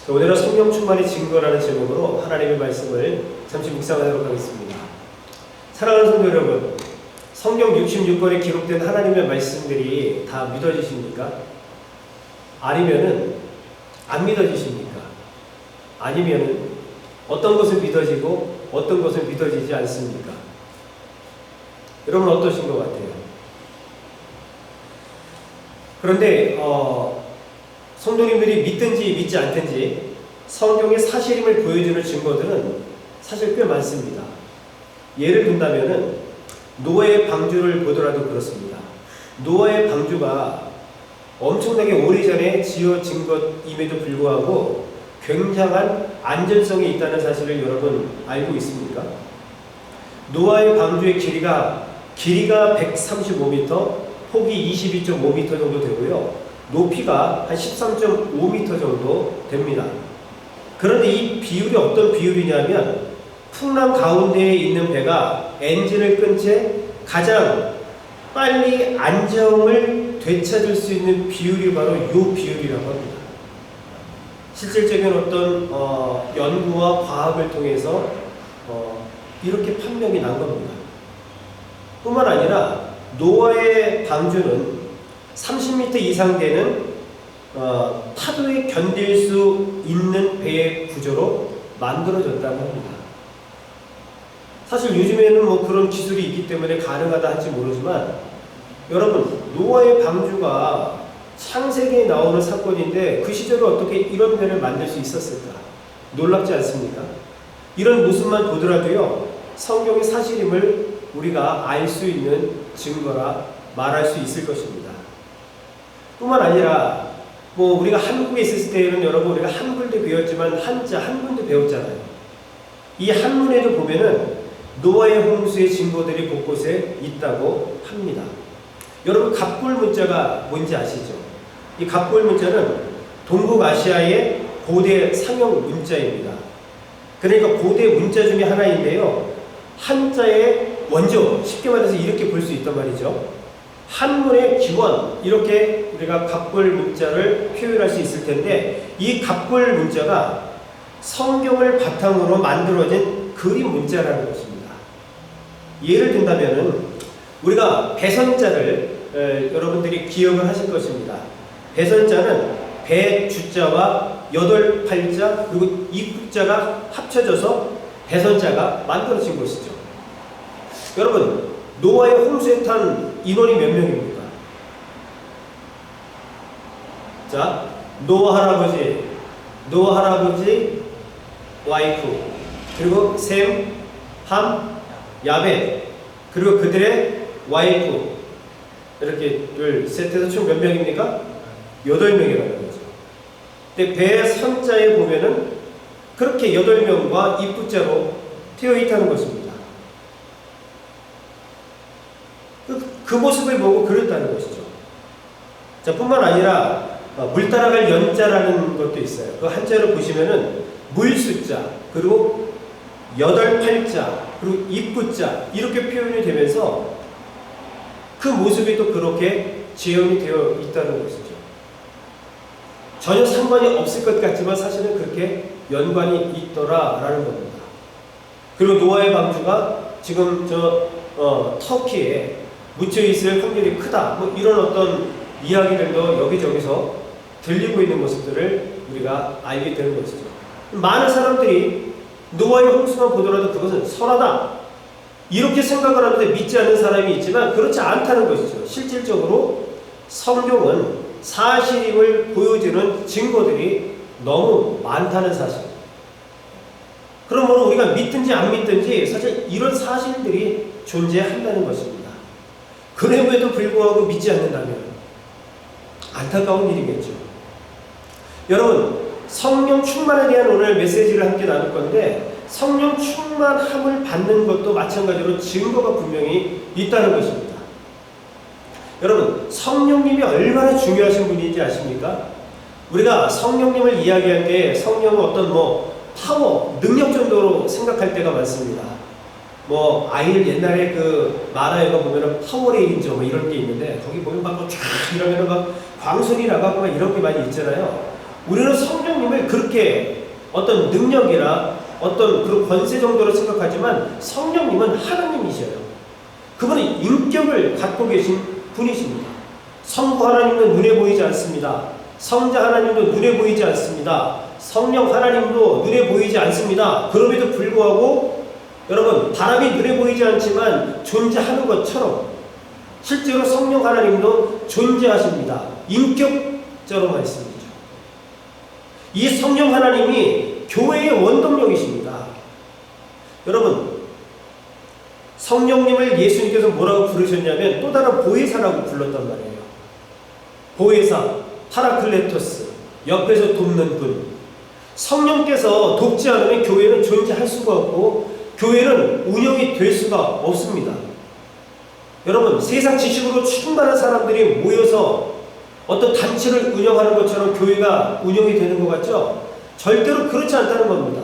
오늘은 성령 충만의 증거라는 제목으로 하나님의 말씀을 잠시 묵상하도록 하겠습니다. 사랑하는 성도 여러분, 성경 66권에 기록된 하나님의 말씀들이 다 믿어지십니까? 아니면은 안 믿어지십니까? 아니면은 어떤 것은 믿어지고 어떤 것은 믿어지지 않습니까? 여러분 어떠신 것 같아요? 그런데 성도님들이 믿든지 믿지 않든지 성경의 사실임을 보여주는 증거들은 사실 꽤 많습니다. 예를 든다면은 노아의 방주를 보더라도 그렇습니다. 노아의 방주가 엄청나게 오래전에 지어진 것임에도 불구하고 굉장한 안전성이 있다는 사실을 여러분 알고 있습니까? 노아의 방주의 길이가 135m, 폭이 22.5m 정도 되고요. 높이가 한 13.5m 정도 됩니다. 그런데 이 비율이 어떤 비율이냐면 풍랑 가운데에 있는 배가 엔진을 끈 채 가장 빨리 안정을 되찾을 수 있는 비율이 바로 이 비율이라고 합니다. 실질적인 어떤 연구와 과학을 통해서 이렇게 판명이 난 겁니다. 뿐만 아니라 노아의 방주는 30m 이상 되는 파도에 견딜 수 있는 배의 구조로 만들어졌다고 합니다. 사실 요즘에는 뭐 그런 기술이 있기 때문에 가능하다 할지 모르지만 여러분, 노아의 방주가 창세기에 나오는 사건인데 그 시절에 어떻게 이런 배를 만들 수 있었을까? 놀랍지 않습니까? 이런 모습만 보더라도요, 성경의 사실임을 우리가 알 수 있는 증거라 말할 수 있을 것입니다. 뿐만 아니라 뭐 우리가 한국에 있을 때에는 여러분 우리가 한글도 배웠지만 한자, 한문도 배웠잖아요. 이 한문에도 보면은 노아의 홍수의 증거들이 곳곳에 있다고 합니다. 여러분 갑골 문자가 뭔지 아시죠? 이 갑골 문자는 동북아시아의 고대 상형 문자입니다. 그러니까 고대 문자 중에 하나인데요. 한자의 원조, 쉽게 말해서 이렇게 볼 수 있단 말이죠. 한문의 기원, 이렇게 우리가 갑골 문자를 표현할 수 있을 텐데 이 갑골 문자가 성경을 바탕으로 만들어진 그림 문자라는 것입니다. 예를 든다면은 우리가 배선자를 여러분들이 기억을 하실 것입니다. 배선자는 배 주자와 여덟 팔자 그리고 입자가 합쳐져서 배선자가 만들어진 것이죠. 여러분, 노아의 홍수에 탄 인원이 몇 명입니까? 자, 노아 할아버지, 와이프, 그리고 셈, 함, 야벳, 그리고 그들의 와이프, 이렇게 둘, 셋에서 총 몇 명입니까? 8명이라는 거죠. 근데 배 선자에 보면은 그렇게 8명과 입구자로 되어 있다는 것입니다. 그 모습을 보고 그렸다는 것이죠. 자, 뿐만 아니라 물 따라갈 연자라는 것도 있어요. 그 한자를 보시면은 물 숫자, 그리고 여덟 팔자, 그리고 입구자 이렇게 표현이 되면서 그 모습이 또 그렇게 재현이 되어 있다는 것이죠. 전혀 상관이 없을 것 같지만 사실은 그렇게 연관이 있더라라는 겁니다. 그리고 노아의 방주가 지금 터키에 묻혀있을 확률이 크다, 뭐 이런 어떤 이야기들도 여기저기서 들리고 있는 모습들을 우리가 알게 되는 것이죠. 많은 사람들이 노아의 홍수만 보더라도 그것은 설하다 이렇게 생각을 하는데 믿지 않는 사람이 있지만 그렇지 않다는 것이죠. 실질적으로 성경은 사실임을 보여주는 증거들이 너무 많다는 사실. 그러므로 우리가 믿든지 안 믿든지 사실 이런 사실들이 존재한다는 것입니다. 그럼에도 불구하고 믿지 않는다면 안타까운 일이겠죠. 여러분, 성령 충만에 대한 오늘 메시지를 함께 나눌 건데 성령 충만함을 받는 것도 마찬가지로 증거가 분명히 있다는 것입니다. 여러분, 성령님이 얼마나 중요하신 분인지 아십니까? 우리가 성령님을 이야기할 때 성령은 어떤 파워, 능력 정도로 생각할 때가 많습니다. 아이들 옛날에 그 만화에가 보면은 파워레인저 이런 게 있는데 거기 보면 막 쫙 이러면은 막 광선이 나가고 막 이런 게 많이 있잖아요. 우리는 성령님을 그렇게 그렇게 어떤 능력이나 어떤 그런 권세 정도로 생각하지만 성령님은 하나님이셔요. 그분은 인격을 갖고 계신 분이십니다. 성부 하나님도 눈에 보이지 않습니다. 성자 하나님도 눈에 보이지 않습니다. 성령 하나님도 눈에 보이지 않습니다. 그럼에도 불구하고 여러분, 바람이 눈에 보이지 않지만 존재하는 것처럼 실제로 성령 하나님도 존재하십니다. 인격적으로 말씀이죠. 이 성령 하나님이 교회의 원동력이십니다. 여러분, 성령님을 예수님께서 뭐라고 부르셨냐면 또 다른 보혜사라고 불렀단 말이에요. 보혜사, 파라클레토스, 옆에서 돕는 분. 성령께서 돕지 않으면 교회는 존재할 수가 없고 교회는 운영이 될 수가 없습니다. 여러분, 세상 지식으로 충만한 사람들이 모여서 어떤 단체를 운영하는 것처럼 교회가 운영이 되는 것 같죠? 절대로 그렇지 않다는 겁니다.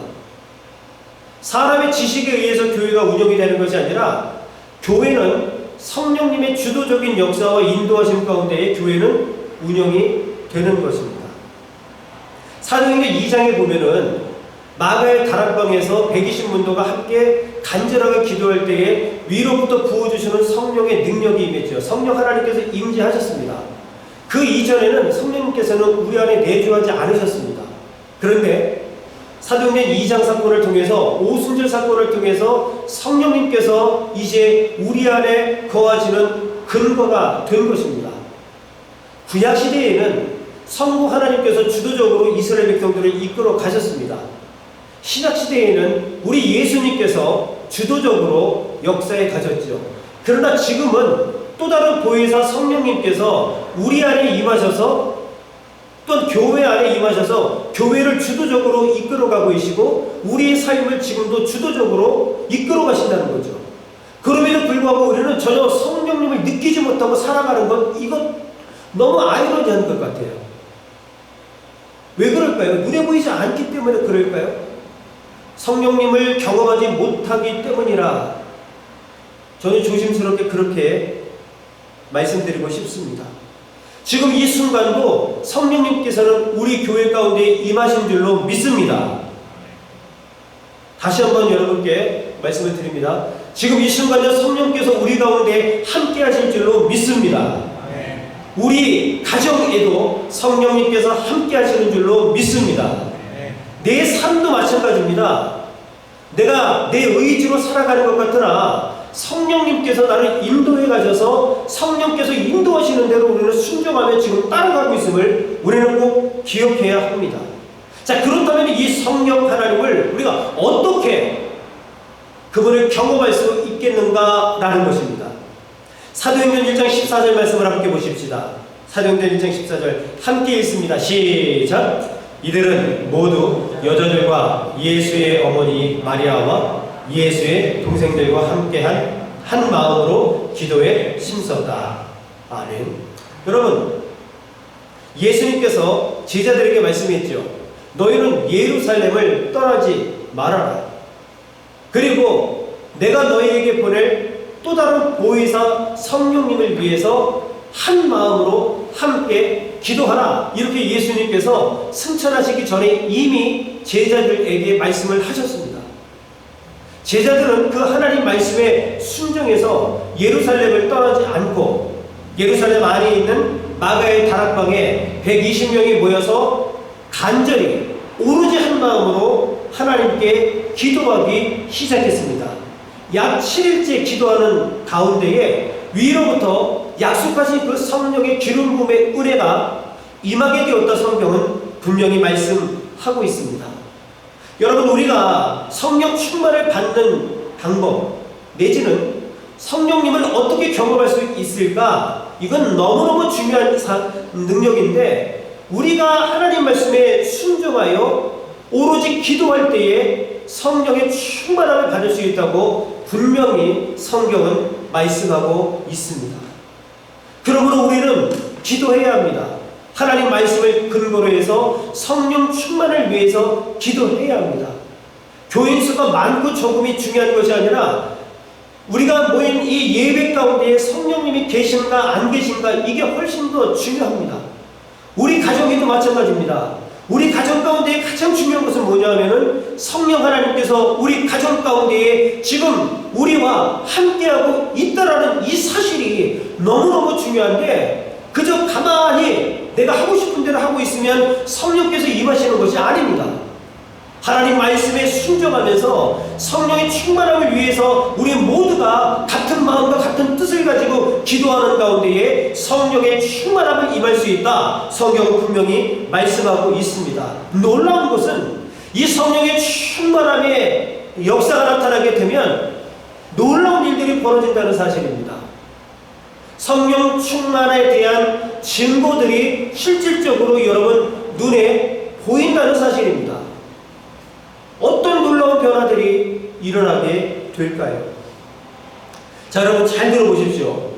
사람의 지식에 의해서 교회가 운영이 되는 것이 아니라 교회는 성령님의 주도적인 역사와 인도하심 가운데에 교회는 운영이 되는 것입니다. 사도행전 2장에 보면은 마가의 다락방에서 120문도가 함께 간절하게 기도할 때에 위로부터 부어주시는 성령의 능력이 임했죠. 성령 하나님께서 임재하셨습니다. 그 이전에는 성령님께서는 우리 안에 내주하지 않으셨습니다. 그런데 사도행전 2장 사건을 통해서, 오순절 사건을 통해서 성령님께서 이제 우리 안에 거하시는 근거가 된 것입니다. 구약시대에는 성부 하나님께서 주도적으로 이스라엘 백성들을 이끌어 가셨습니다. 신약시대에는 우리 예수님께서 주도적으로 역사에 가셨죠. 그러나 지금은 또 다른 보혜사 성령님께서 우리 안에 임하셔서 또한 교회 안에 임하셔서 교회를 주도적으로 이끌어가고 계시고 우리의 삶을 지금도 주도적으로 이끌어 가신다는 거죠. 그럼에도 불구하고 우리는 전혀 성령님을 느끼지 못하고 살아가는 것, 이건 너무 아이러니한 것 같아요. 왜 그럴까요? 눈에 보이지 않기 때문에 그럴까요? 성령님을 경험하지 못하기 때문이라 저는 조심스럽게 그렇게 말씀드리고 싶습니다. 지금 이 순간도 성령님께서는 우리 교회 가운데 임하신 줄로 믿습니다. 다시 한번 여러분께 말씀을 드립니다. 지금 이 순간도 성령께서 우리 가운데 함께 하실 줄로 믿습니다. 우리 가정에도 성령님께서 함께 하시는 줄로 믿습니다. 내 삶도 마찬가지입니다. 내가 내 의지로 살아가는 것 같으나 성령님께서 나를 인도해 가셔서 성령께서 인도하시는 대로 우리는 순종하며 지금 따라가고 있음을 우리는 꼭 기억해야 합니다. 자, 그렇다면 이 성령 하나님을 우리가 어떻게 그분을 경험할 수 있겠는가라는 것입니다. 사도행전 1장 14절 말씀을 함께 보십시다. 사도행전 1장 14절 함께 읽습니다. 시작! 이들은 모두 여자들과 예수의 어머니 마리아와 예수의 동생들과 함께한 한 마음으로 기도에 힘썼다. 아멘. 여러분, 예수님께서 제자들에게 말씀했죠. 너희는 예루살렘을 떠나지 말아라. 그리고 내가 너희에게 보낼 또 다른 보혜사 성령님을 위해서 한 마음으로 함께 기도하라. 이렇게 예수님께서 승천하시기 전에 이미 제자들에게 말씀을 하셨습니다. 제자들은 그 하나님 말씀에 순종해서 예루살렘을 떠나지 않고 예루살렘 안에 있는 마가의 다락방에 120명이 모여서 간절히 오로지 한 마음으로 하나님께 기도하기 시작했습니다. 약 7일째 기도하는 가운데에 위로부터 약속하신 그 성령의 기름 부음의 은혜가 임하게 되었다 성경은 분명히 말씀하고 있습니다. 여러분, 우리가 성령 충만을 받는 방법 내지는 성령님을 어떻게 경험할 수 있을까? 이건 너무너무 중요한 능력인데 우리가 하나님 말씀에 순종하여 오로지 기도할 때에 성령의 충만함을 받을 수 있다고 분명히 성경은 말씀하고 있습니다. 그러므로 우리는 기도해야 합니다. 하나님 말씀을 근거로 해서 성령 충만을 위해서 기도해야 합니다. 교인 수가 많고 적음이 중요한 것이 아니라 우리가 모인 이 예배 가운데 성령님이 계신가 안 계신가 이게 훨씬 더 중요합니다. 우리 가정에도 마찬가지입니다. 우리 가정 가운데 가장 중요한 뭐냐면은 성령 하나님께서 우리 가정 가운데에 지금 우리와 함께하고 있다라는 이 사실이 너무너무 중요한데, 그저 가만히 내가 하고 싶은 대로 하고 있으면 성령께서 임하시는 것이 아닙니다. 하나님 말씀에 순종하면서 성령의 충만함을 위해서 우리 모두가 같은 마음과 같은 뜻을 가지고 기도하는 가운데에 성령의 충만함을 임할 수 있다. 성경은 분명히 말씀하고 있습니다. 놀라운 것은 이 성령의 충만함의 역사가 나타나게 되면 놀라운 일들이 벌어진다는 사실입니다. 성령 충만에 대한 증거들이 실질적으로 여러분 눈에 보인다는 사실입니다. 어떤 놀라운 변화들이 일어나게 될까요? 자, 여러분 잘 들어보십시오.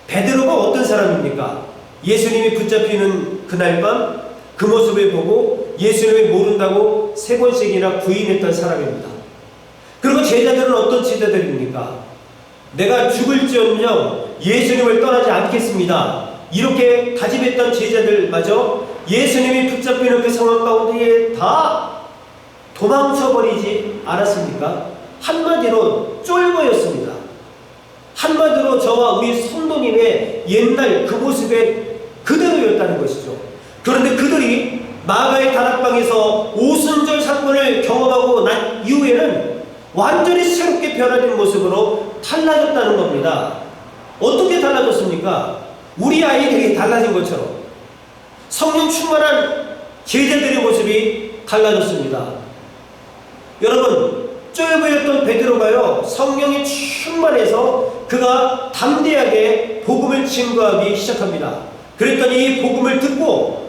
베드로가 어떤 사람입니까? 예수님이 붙잡히는 그날 밤 그 모습을 보고 예수님을 모른다고 3번씩이나 부인했던 사람입니다. 그리고 제자들은 어떤 제자들입니까? 내가 죽을지언정 예수님을 떠나지 않겠습니다. 이렇게 다짐했던 제자들마저 예수님이 붙잡히는 그 상황 가운데에 다 도망쳐버리지 않았습니까? 한마디로 쫄보였습니다. 한마디로 저와 우리 성도님의 옛날 그 모습에 그대로였다는 것이죠. 그런데 그들이 마가의 다락방에서 오순절 사건을 경험하고 난 이후에는 완전히 새롭게 변화된 모습으로 달라졌다는 겁니다. 어떻게 달라졌습니까? 우리 아이들이 달라진 것처럼 성령 충만한 제자들의 모습이 달라졌습니다. 여러분, 쫄보였던 베드로가요, 성령이 충만해서 그가 담대하게 복음을 증거하기 시작합니다. 그랬더니 이 복음을 듣고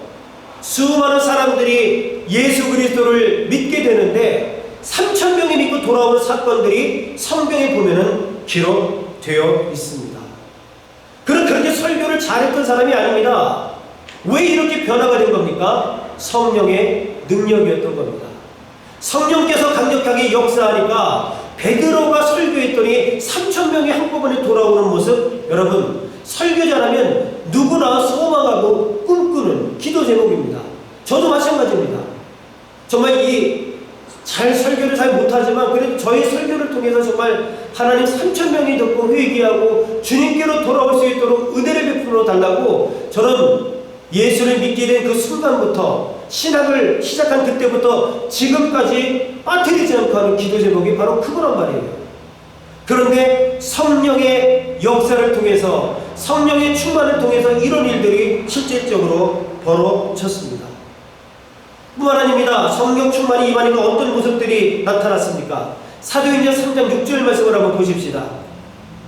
수많은 사람들이 예수 그리스도를 믿게 되는데 3,000명이 믿고 돌아오는 사건들이 성경에 보면은 기록되어 있습니다. 그렇게 설교를 잘했던 사람이 아닙니다. 왜 이렇게 변화가 된 겁니까? 성령의 능력이었던 겁니다. 성령께서 강력하게 역사하니까 베드로가 설교했더니 3,000명이 한꺼번에 돌아오는 모습, 여러분 설교자라면 누구나 소망하고 꿈꾸는 기도 제목입니다. 저도 마찬가지입니다. 정말 잘 설교를 잘 못하지만 그래도 저희 설교를 통해서 정말 하나님 3,000명이 듣고 회개하고 주님께로 돌아올 수 있도록 은혜를 베풀어 달라고 저는 예수를 믿게 된 그 순간부터 신학을 시작한 그때부터 지금까지 빠뜨리지 않고 하는 기도 제목이 바로 그거란 말이에요. 그런데 성령의 역사를 통해서 성령의 충만을 통해서 이런 일들이 실질적으로 벌어졌습니다. 뿐만 아닙니다. 성령 충만이 임하니까 어떤 모습들이 나타났습니까? 사도행전 3장 6절 말씀을 한번 보십시다.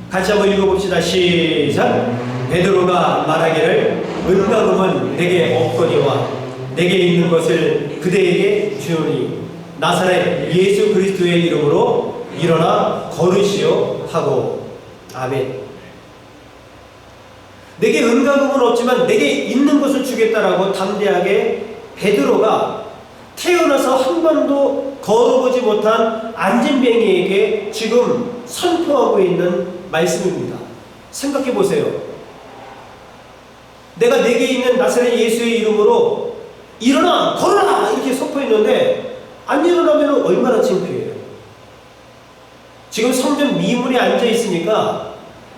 같이 한번 읽어봅시다. 시작. 베드로가 말하기를 은과 금은 내게 없거니와 내게 있는 것을 그대에게 주노니 나사렛 예수 그리스도의 이름으로 일어나 걸으시오 하고. 아멘. 내게 은과 금은 없지만 내게 있는 것을 주겠다라고 담대하게 베드로가 태어나서 한 번도 걸어보지 못한 안진뱅이에게 지금 선포하고 있는 말씀입니다. 생각해 보세요. 내가 내게 있는 나사렛 예수의 이름으로 일어나 걸어라 이렇게 선포했는데 안 일어나면 얼마나 창피해요. 지금 성전 미문에 앉아 있으니까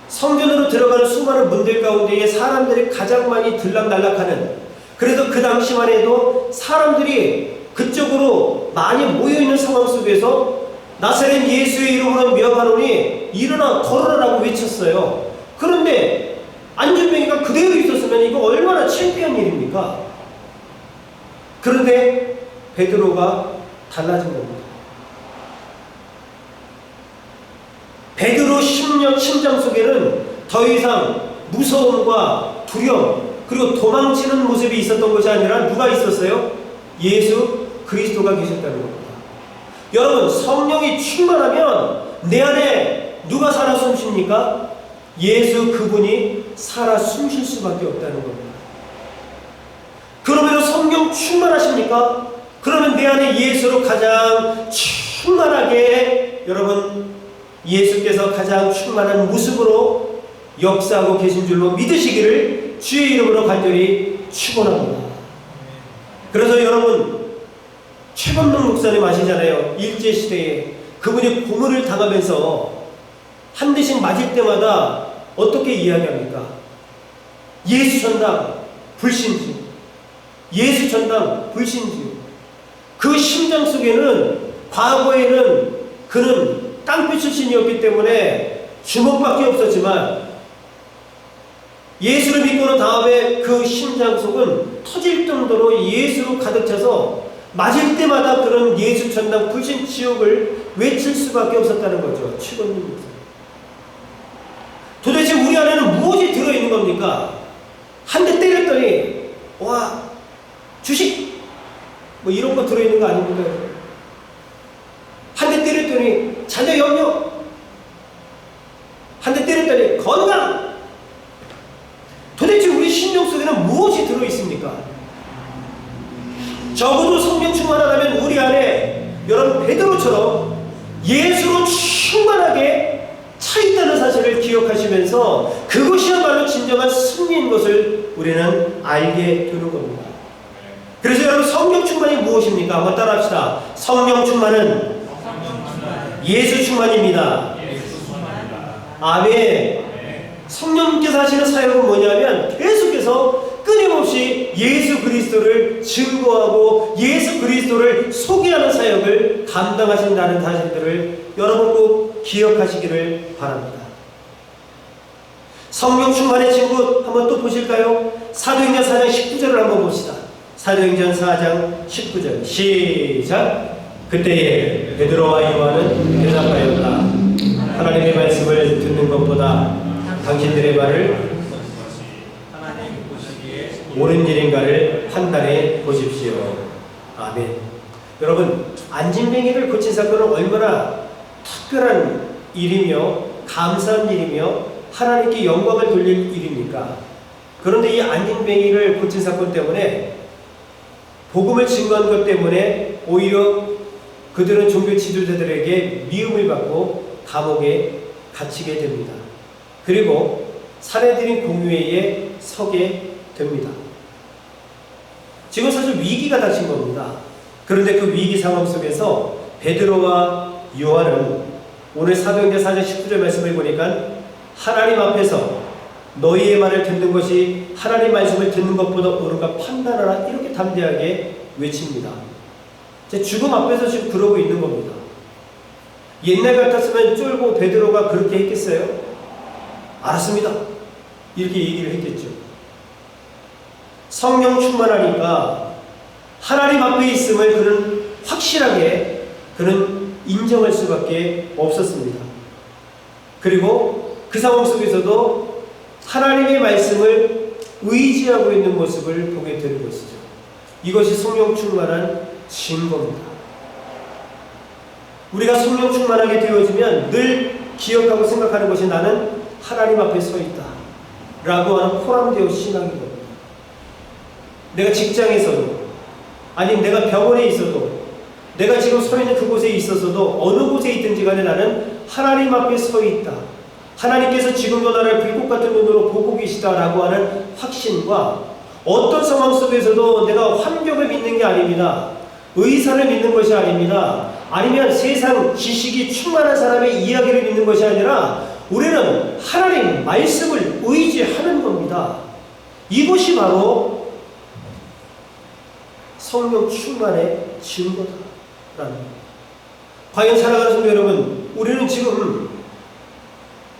성전으로 들어가는 수많은 문들 가운데에 사람들이 가장 많이 들락날락하는, 그래도 그 당시만 해도 사람들이 그쪽으로 많이 모여있는 상황 속에서 나사렛 예수의 이름으로 명하노니 일어나 걸어라라고 외쳤어요. 그런데 안진뱅이가 그대로 있었으면 이거 얼마나 창피한 일입니까? 그런데 베드로가 달라진 겁니다. 베드로 심장 속에는 더 이상 무서움과 두려움 그리고 도망치는 모습이 있었던 것이 아니라 누가 있었어요? 예수 그리스도가 계셨다는 겁니다. 여러분, 성령이 충만하면 내 안에 누가 살아 숨쉽니까? 예수 그분이 살아 숨쉴 수밖에 없다는 겁니다. 그러면 성령 충만하십니까? 그러면 내 안에 예수로 가장 충만하게, 여러분 예수께서 가장 충만한 모습으로 역사하고 계신 줄로 믿으시기를 주의 이름으로 간절히 축원합니다. 그래서 여러분, 최범능 목사님 아시잖아요. 일제시대에 그분이 고문을 당하면서 한 대씩 맞을 때마다 어떻게 이야기합니까? 예수 전당 불신주, 예수 전당 불신주. 그 심장 속에는 과거에는 그는 깡패 출신이었기 때문에 주먹밖에 없었지만 예수를 믿고 난 다음에 그 심장 속은 터질 정도로 예수로 가득 차서 맞을 때마다 그런 예수 전당 불신 지옥을 외칠 수밖에 없었다는 거죠. 최범능. 도대체 우리 안에는 무엇이 들어있는 겁니까? 한 대 때렸더니 와 주식 뭐 이런 거 들어있는 거 아닙니까? 한 대 때렸더니 자녀 염려, 한 대 때렸더니 건강. 도대체 우리 심령 속에는 무엇이 들어있습니까? 적어도 성령 충만하다면 우리 안에 여러분 베드로처럼 예수로 충만하게 차 있다는 사실을 기억하시면서 그것이야말로 진정한 승리인 것을 우리는 알게 되는 겁니다. 그래서 여러분 성령 충만이 무엇입니까? 한번 따라합시다. 성령 충만은 예수 충만입니다. 아멘. 성령님께서 하시는 사역은 뭐냐면 계속해서 끊임없이 예수 그리스도를 증거하고 예수 그리스도를 소개하는 사역을 감당하신다는 사실들을 여러분 꼭 기억하시기를 바랍니다. 성령 충만의 친구 한번 또 보실까요? 사도행전 4장 19절을 한번 봅시다. 사도행전 4장 19절 시작. 그때에 베드로와 요한은 대답하였다. 하나님의 말씀을 듣는 것보다 당신들의 말을 옳은 일인가를 판단해 보십시오. 아멘. 여러분, 안진뱅이를 고친 사건은 얼마나 특별한 일이며 감사한 일이며 하나님께 영광을 돌릴 일입니까? 그런데 이 안진뱅이를 고친 사건 때문에 복음을 증거한 것 때문에 오히려 그들은 종교 지도자들에게 미움을 받고 감옥에 갇히게 됩니다. 그리고 사내들인 공회에 서게 됩니다. 지금 사실 위기가 닥친 겁니다. 그런데 그 위기 상황 속에서 베드로와 요한은 오늘 사도행전 4장 19절 말씀을 보니까 하나님 앞에서 너희의 말을 듣는 것이 하나님 말씀을 듣는 것보다 옳은가 판단하라 이렇게 담대하게 외칩니다. 제 죽음 앞에서 지금 그러고 있는 겁니다. 옛날 같았으면 쫄고 베드로가 그렇게 했겠어요? 알았습니다. 이렇게 얘기를 했겠죠. 성령 충만하니까 하나님 앞에 있음을 그는 확실하게 그는 인정할 수밖에 없었습니다. 그리고 그 상황 속에서도 하나님의 말씀을 의지하고 있는 모습을 보게 되는 것이죠. 이것이 성령 충만한 증거입니다. 우리가 성령 충만하게 되어지면 늘 기억하고 생각하는 것이 나는 하나님 앞에 서 있다 라고 하는 포함되어 신앙인 겁니다. 내가 직장에서도 아니면 내가 병원에 있어도 내가 지금 서 있는 그곳에 있어서도 어느 곳에 있든지 간에 나는 하나님 앞에 서 있다. 하나님께서 지금도 나를 불꽃 같은 눈으로 보고 계시다라고 하는 확신과 어떤 상황 속에서도 내가 환경을 믿는 게 아닙니다. 의사를 믿는 것이 아닙니다. 아니면 세상 지식이 충만한 사람의 이야기를 믿는 것이 아니라 우리는 하나님 말씀을 의지하는 겁니다. 이것이 바로 성령 충만의 증거다라는 겁니다. 과연 사랑하는 성도 여러분, 우리는 지금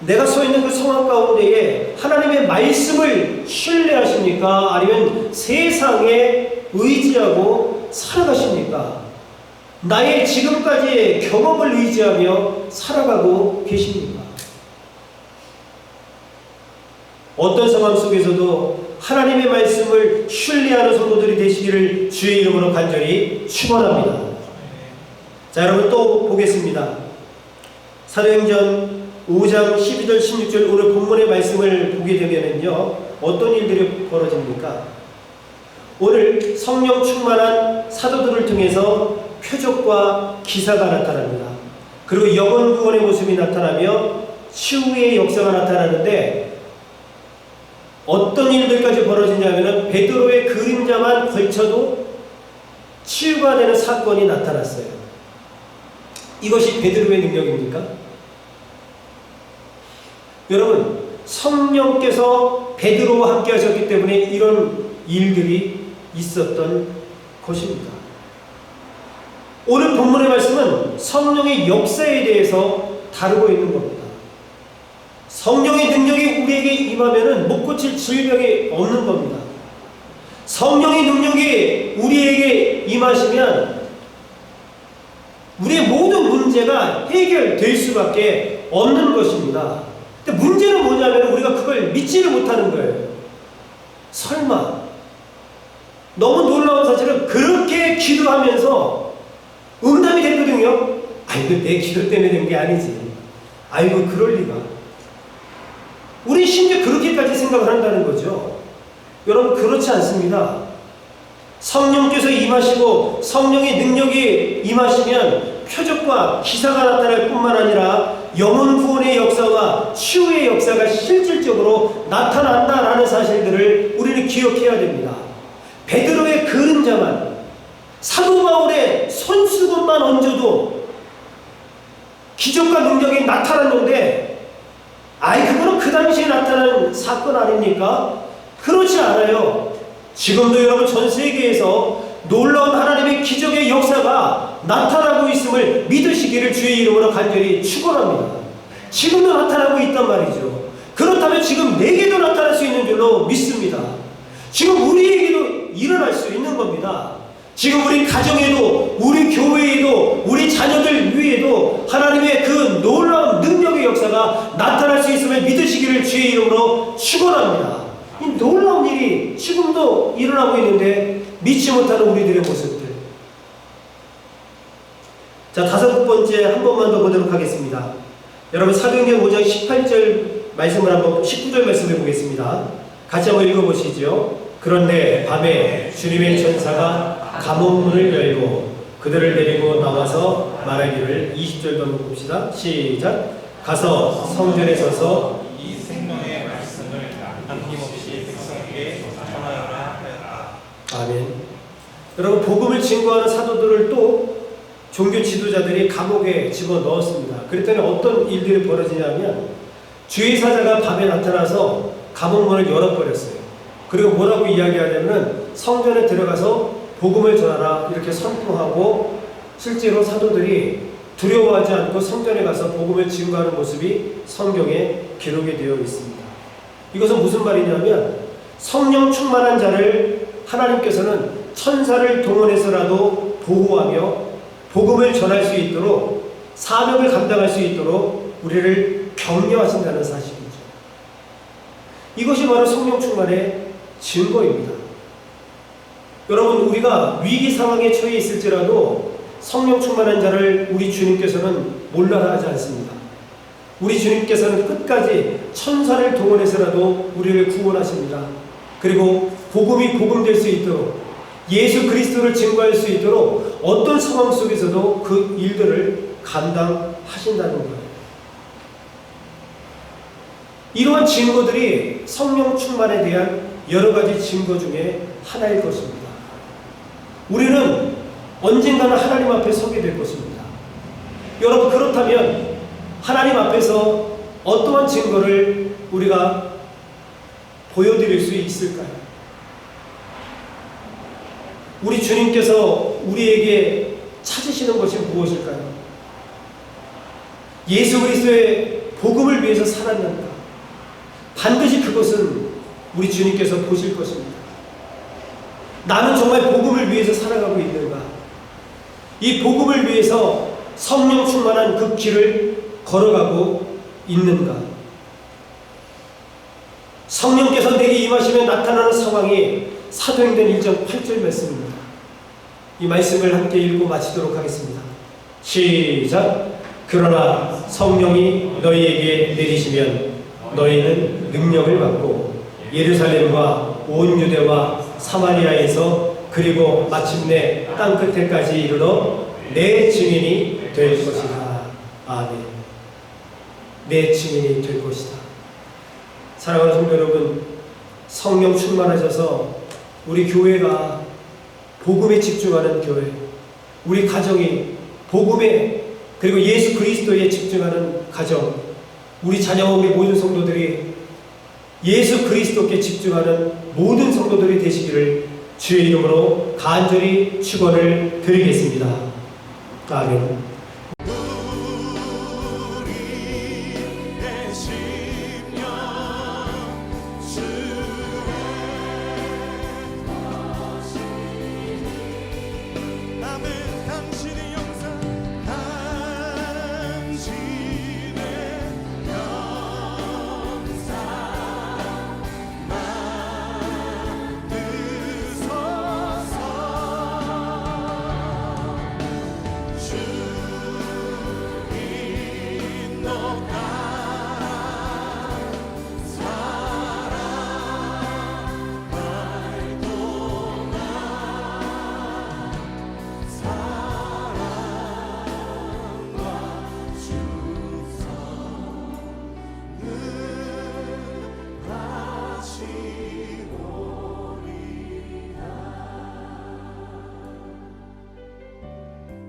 내가 서 있는 그 상황 가운데에 하나님의 말씀을 신뢰하십니까? 아니면 세상에 의지하고 살아가십니까? 나의 지금까지의 경험을 의지하며 살아가고 계십니까? 어떤 상황 속에서도 하나님의 말씀을 신뢰하는 성도들이 되시기를 주의 이름으로 간절히 축원합니다. 자, 여러분 또 보겠습니다. 사도행전 5장 12절 16절 오늘 본문의 말씀을 보게 되면은요, 어떤 일들이 벌어집니까? 오늘 성령 충만한 사도들을 통해서 표적과 기사가 나타납니다. 그리고 영혼 구원의 모습이 나타나며 치유의 역사가 나타나는데 어떤 일들까지 벌어지냐면은 베드로의 그림자만 걸쳐도 치유가 되는 사건이 나타났어요. 이것이 베드로의 능력입니까? 여러분, 성령께서 베드로와 함께 하셨기 때문에 이런 일들이 있었던 것입니다. 오늘 본문의 말씀은 성령의 역사에 대해서 다루고 있는 겁니다. 성령의 능력이 우리에게 임하면은 못 고칠 질병이 없는 겁니다. 성령의 능력이 우리에게 임하시면 우리의 모든 문제가 해결될 수밖에 없는 것입니다. 근데 문제는 뭐냐면 우리가 그걸 믿지를 못하는 거예요. 설마 너무 놀라운 사실은 그렇게 기도하면서 응답이 됐거든요. 아이고 내 기도 때문에 된 게 아니지. 아이고 그럴 리가. 우리 심지어 그렇게까지 생각을 한다는 거죠. 여러분 그렇지 않습니다. 성령께서 임하시고 성령의 능력이 임하시면 표적과 기사가 나타날 뿐만 아니라 영혼 구원의 역사와 치유의 역사가 실질적으로 나타난다라는 사실들을 우리는 기억해야 됩니다. 베드로의 그림자만, 사도 바울의 손수건만 얹어도 기적과 능력이 나타났는데, 그거는 그 당시에 나타난 사건 아닙니까? 그렇지 않아요. 지금도 여러분 전 세계에서 놀라운 하나님의 기적의 역사가 나타나고 있음을 믿으시기를 주의 이름으로 간절히 축원합니다. 지금도 나타나고 있단 말이죠. 그렇다면 지금 내게도 나타날 수 있는 줄로 믿습니다. 지금 우리에게도 일어날 수 있는 겁니다. 지금 우리 가정에도, 우리 교회에도, 우리 자녀들 위에도 하나님의 그 놀라운 능력의 역사가 나타날 수 있음을 믿으시기를 주의 이름으로 축원합니다. 이 놀라운 일이 지금도 일어나고 있는데 믿지 못하는 우리들의 모습들. 자, 다섯 번째 한 번만 더 보도록 하겠습니다. 여러분 사도행전 5장 18절 말씀을 한번 19절 말씀해 보겠습니다. 같이 한번 읽어보시죠. 그런데 밤에 주님의 전사가 감옥문을 열고 그들을 데리고 나와서 말하기를 20절도 한번 봅시다. 시작. 가서 성전에 서서 이 생명의 말씀을 남김없이 백성에게 전하여라 하였다. 아멘. 여러분 복음을 증거하는 사도들을 또 종교 지도자들이 감옥에 집어넣었습니다. 그랬더니 어떤 일들이 벌어지냐면 주의 사자가 밤에 나타나서 감옥문을 열어버렸어요. 그리고 뭐라고 이야기하냐면 성전에 들어가서 복음을 전하라 이렇게 선포하고 실제로 사도들이 두려워하지 않고 성전에 가서 복음을 증거하는 모습이 성경에 기록이 되어 있습니다. 이것은 무슨 말이냐면 성령 충만한 자를 하나님께서는 천사를 동원해서라도 보호하며 복음을 전할 수 있도록 사명을 감당할 수 있도록 우리를 격려하신다는 사실이죠. 이것이 바로 성령 충만의 증거입니다. 여러분 우리가 위기 상황에 처해 있을지라도 성령 충만한 자를 우리 주님께서는 몰라라 하지 않습니다. 우리 주님께서는 끝까지 천사를 동원해서라도 우리를 구원하십니다. 그리고 복음이 복음될 수 있도록 예수 그리스도를 증거할 수 있도록 어떤 상황 속에서도 그 일들을 감당하신다는 거예요. 이러한 증거들이 성령 충만에 대한 여러 가지 증거 중에 하나일 것입니다. 우리는 언젠가는 하나님 앞에 서게 될 것입니다. 여러분 그렇다면 하나님 앞에서 어떠한 증거를 우리가 보여드릴 수 있을까요? 우리 주님께서 우리에게 찾으시는 것이 무엇일까요? 예수 그리스도의 복음을 위해서 살았는가? 반드시 그것은 우리 주님께서 보실 것입니다. 나는 정말 복음을 위해서 살아가고 있는가? 이 복음을 위해서 성령 충만한 그 길을 걸어가고 있는가? 성령께서 내게 임하시면 나타나는 상황이 사도행전 1장 8절 말씀입니다. 이 말씀을 함께 읽고 마치도록 하겠습니다. 시작. 그러나 성령이 너희에게 내리시면 너희는 능력을 받고 예루살렘과 온 유대와 사마리아에서 그리고 마침내 땅끝에까지 이르러 내 증인이 될 것이다. 아멘. 내 증인이 될 것이다. 사랑하는 성도 여러분, 성령 충만하셔서 우리 교회가 복음에 집중하는 교회, 우리 가정이 복음에 그리고 예수 그리스도에 집중하는 가정, 우리 자녀와 우리 모든 성도들이 예수 그리스도께 집중하는 모든 성도들이 되시기를 주의 이름으로 간절히 축원을 드리겠습니다. 아멘.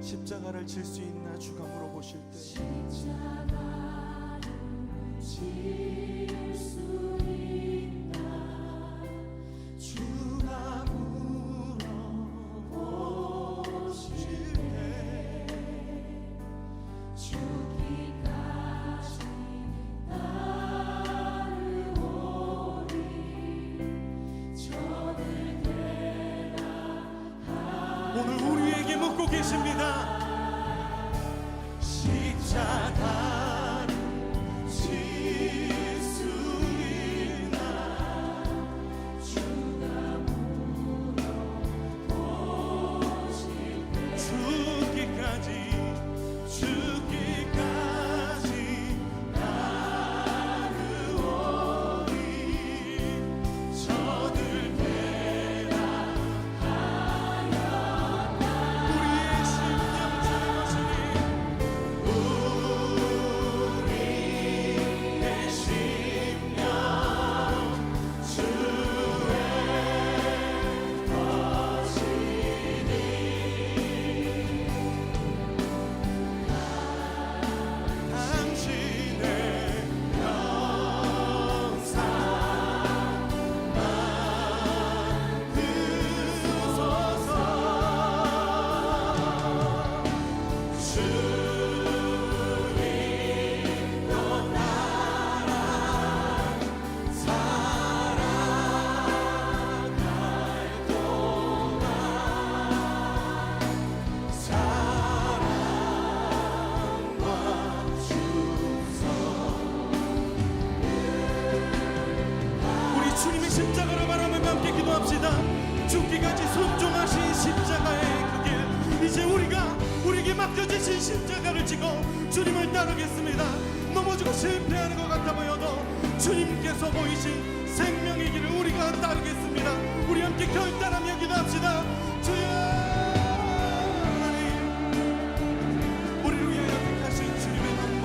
십자가를 질 수 있나 주가 물어보실 때 십자가를 질 수 있나 주가 물어보실 때 죽기까지 따르오리 저들 오늘 우리에게 묻고 계십니다. 십자가를 질 수 있나 주가 물어보실 때 죽기까지 따르오리 저들 되라 우리의 심령 주시니 우리의 심령 주의 당신의 영상만 드소서 주님도 나라 살아갈 동안 사랑과 충성 우리 주님의 십자가를 바라보며 함께 기도합시다. 죽기까지 순종하신 십자가의 그 길 이제 우리에게 맡겨주신 십자가를 지고 주님을 따르겠습니다. 넘어지고 실패하는 것 같아 보여도 주님께서 보이신 생명의 길을 우리가 따르겠습니다. 우리 함께 결단하며 기도합시다. 주여 하나님 우리를 위하여 택하신 주님의 방법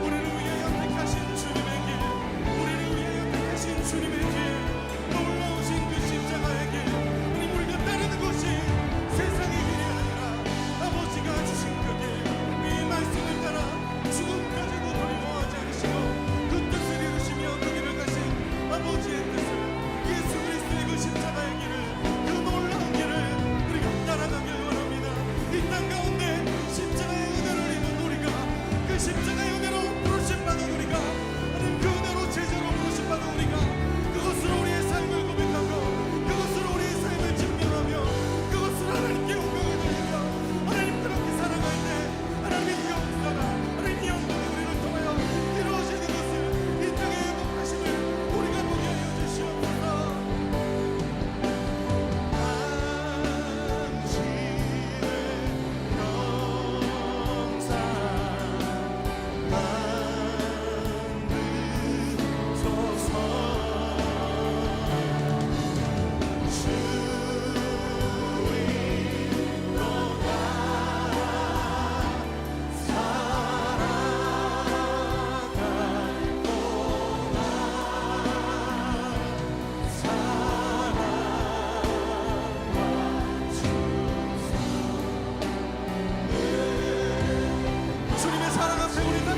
우리를 위하여 택하신 주님의 길 우리를 위하여 택하신 주님의 길 놀라우신 그 십자가의 길 우리가 따르는 것이 세상의 길이 아니라 아버지가 주신 그 길 이 말씀을 따라 죽음까지도 두려워하지 않으시고 그 뜻을 이루시며 그 길을 가신 아버지의 뜻을 예수 그리스도의 그 십자가의 길을 그 놀라운 길을 우리가 따라가며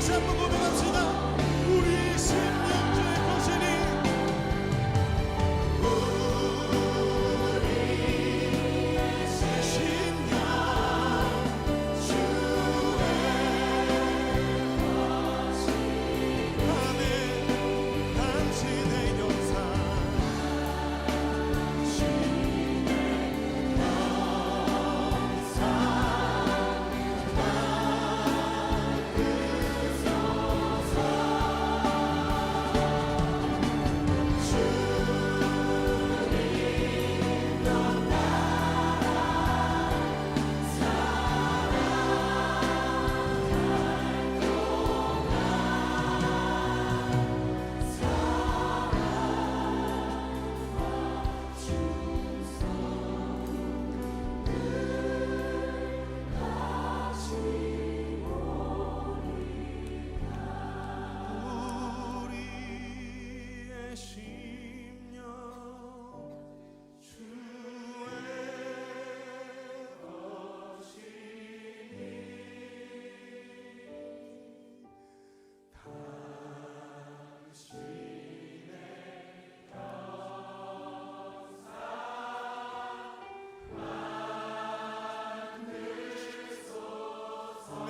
다시 한번 고백합시다. 우리의 심령주의 거신이 우리의 심령 주의 것이니 당신의 영사 만들소서. 내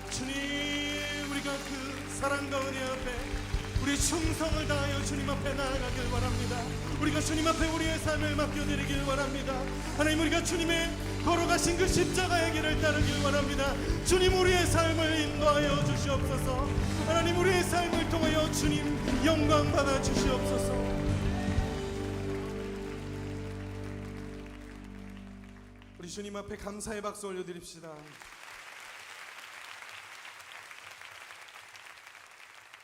주님, 우리가 그 사랑과 은혜 앞에 우리 충성을 다하여 주님 앞에 나아가길 원합니다. 우리가 주님 앞에 우리의 삶을 맡겨드리길 원합니다. 하나님, 우리가 주님의 걸어가신 그 십자가의 길을 따르길 원합니다. 주님, 우리의 삶을 인도하여 주시옵소서. 하나님, 우리의 삶을 통하여 주님 영광 받아 주시옵소서. 우리 주님 앞에 감사의 박수 올려드립시다.